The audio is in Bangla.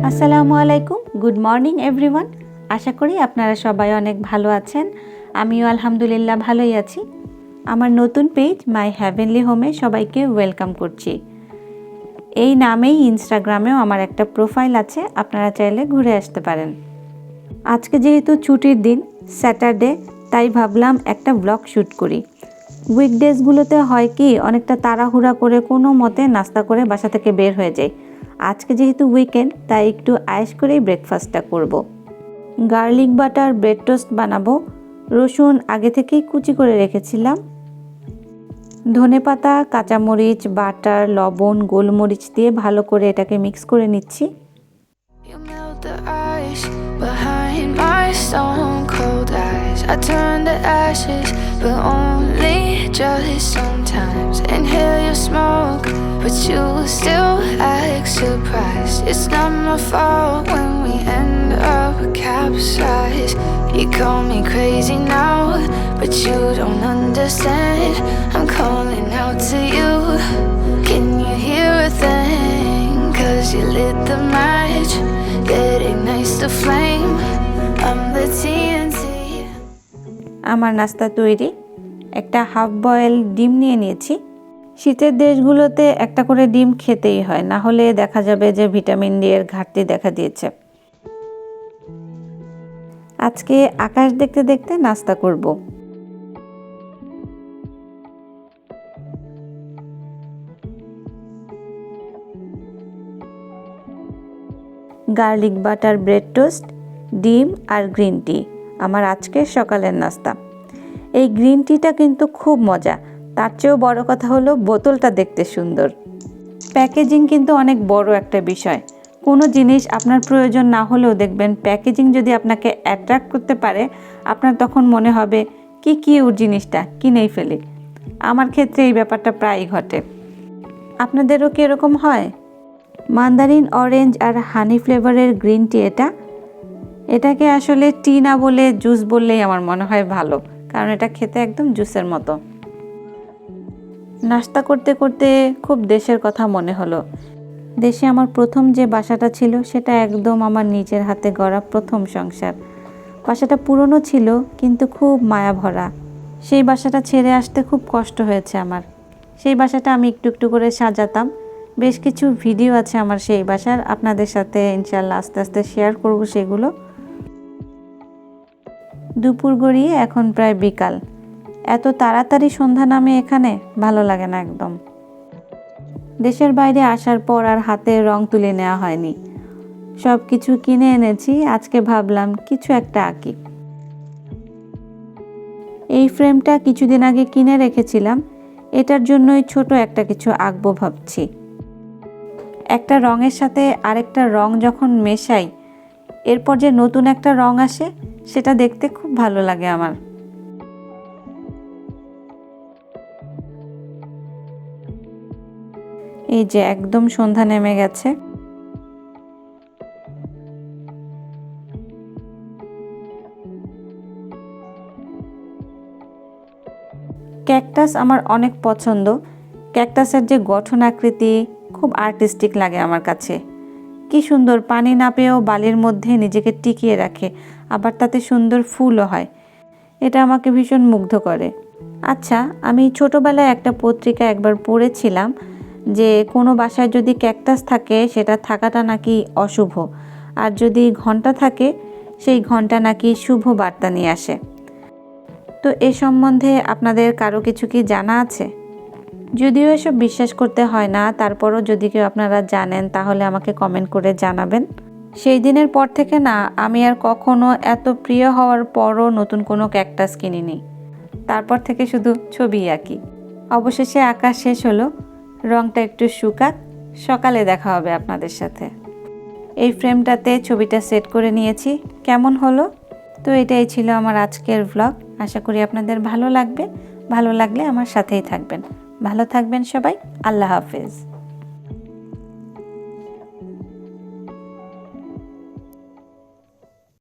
আসসালামু আলাইকুম, গুড মর্নিং এভরিওয়ান। আশা করি আপনারা সবাই অনেক ভালো আছেন। আমিও আলহামদুলিল্লাহ ভালোই আছি। আমার নতুন পেজ মাই হ্যাভেনলি হোমে সবাইকে ওয়েলকাম করছি। এই নামেই ইনস্টাগ্রামেও আমার একটা প্রোফাইল আছে, আপনারা চাইলে ঘুরে আসতে পারেন। আজকে যেহেতু ছুটির দিন, স্যাটারডে, তাই ভাবলাম একটা ব্লগ শ্যুট করি। উইকডেজগুলোতে হয় কি অনেকটা তাড়াহুড়া করে কোনো মতে নাস্তা করে বাসা থেকে বের হয়ে যায়। আজকে যেহেতু উইকেন্ড, তাই একটু আয়েশ করেই ব্রেকফাস্টটা করব। গার্লিক বাটার ব্রেড টোস্ট বানাবো। রসুন আগে থেকেই কুচি করে রেখেছিলাম। ধনেপাতা, কাঁচামরিচ, বাটার, লবণ, গোলমরিচ দিয়ে ভালো করে এটাকে মিক্স করে নিচ্ছি। You melt the ice behind my stone cold eyes. I turn to ashes, but only just sometimes. Inhale your smoke, but you still act surprised. It's not my fault when we end up capsized. You call me crazy now, but you don't understand. I'm calling out to you. Can you hear a thing? 'Cause you lit the match that ignites the flame. I'm the TNT. আমার নাস্তা তৈরি। একটা হাফ বয়েল ডিম নিয়ে নিয়েছি। শীতের দেশগুলোতে একটা করে ডিম খেতেই হয়, না হলে দেখা যাবে যে ভিটামিন ডি এর ঘাটতি দেখা দিয়েছে। আজকে আকাশ দেখতে দেখতে নাস্তা করব। গার্লিক বাটার ব্রেড টোস্ট, ডিম আর গ্রিন টি আমার আজকের সকালের নাস্তা। এই গ্রিন টিটা কিন্তু খুব মজা। তার চেয়েও বড় কথা হলো বোতলটা দেখতে সুন্দর। প্যাকেজিং কিন্তু অনেক বড় একটা বিষয়। কোনো জিনিস আপনার প্রয়োজন না হলেও দেখবেন প্যাকেজিং যদি আপনাকে অ্যাট্রাক্ট করতে পারে, আপনার তখন মনে হবে কি কিউট জিনিসটা, কিনেই ফেলি। আমার ক্ষেত্রে এই ব্যাপারটা প্রায়ই ঘটে। আপনাদেরও কি এরকম হয়? মান্দারিন, অরেঞ্জ আর হানি ফ্লেভারের গ্রিন টি এটাকে আসলে টি না বলে জুস বললেই আমার মনে হয় ভালো, কারণ এটা খেতে একদম জুসের মতো। নাস্তা করতে করতে খুব দেশের কথা মনে হলো। দেশে আমার প্রথম যে বাসাটা ছিল সেটা একদম আমার নিজের হাতে গড়া প্রথম সংসার। বাসাটা পুরনো ছিল কিন্তু খুব মায়া ভরা। সেই বাসাটা ছেড়ে আসতে খুব কষ্ট হয়েছে আমার। সেই বাসাটা আমি একটু একটু করে সাজাতাম। বেশ কিছু ভিডিও আছে আমার সেই বাসার, আপনাদের সাথে ইনশাল্লাহ আস্তে আস্তে শেয়ার করব সেগুলো। দুপুর গড়িয়ে এখন প্রায় বিকাল। এত তাড়াতাড়ি সন্ধ্যা নামে এখানে ভালো লাগে না একদম। দেশের বাইরে আসার পর আর হাতে রং তুলে নেওয়া হয়নি। সব কিছু কিনে এনেছি, আজকে ভাবলাম কিছু একটা আঁকি। এই ফ্রেমটা কিছুদিন আগে কিনে রেখেছিলাম, এটার জন্যই ছোট একটা কিছু আঁকবো ভাবছি। একটা রঙের সাথে আরেকটা রং যখন মেশাই, এরপর যে নতুন একটা রং আসে, সেটা দেখতে খুব ভালো লাগে আমার। এই যে একদম সন্ধ্যা নেমে গেছে। ক্যাকটাস আমার অনেক পছন্দ। ক্যাকটাসের যে গঠন আকৃতি খুব আর্টিস্টিক লাগে আমার কাছে। কি সুন্দর, পানি না পেয়েও বালির মধ্যে নিজেকে টিকিয়ে রাখে, আবার তাতে সুন্দর ফুলও হয়। এটা আমাকে ভীষণ মুগ্ধ করে। আচ্ছা, আমি ছোটবেলায় একটা পত্রিকা একবার পড়েছিলাম যে কোনো বাসায় যদি ক্যাকটাস থাকে সেটা থাকাটা নাকি অশুভ, আর যদি ঘন্টা থাকে সেই ঘন্টা নাকি শুভ বার্তা নিয়ে আসে। তো এ সম্বন্ধে আপনাদের কারো কিছু কি জানা আছে? যদিও এসব বিশ্বাস করতে হয় না, তারপরও যদি কেউ আপনারা জানেন তাহলে আমাকে কমেন্ট করে জানাবেন। সেই দিনের পর থেকে না আমি আর কখনো এত প্রিয় হওয়ার পরও নতুন কোনো ক্যাকটাস কিনিনি। তারপর থেকে শুধু ছবি আঁকি। অবশেষে আঁকা শেষ হলো, রংটা একটু শুকাক, সকালে দেখা হবে আপনাদের সাথে। এই ফ্রেমটাতে ছবিটা সেট করে নিয়েছি, কেমন হলো? তো এটাই ছিল আমার আজকের ভ্লগ। আশা করি আপনাদের ভালো লাগবে। ভালো লাগলে আমার সাথেই থাকবেন। ভালো থাকবেন সবাই। আল্লাহ হাফেজ।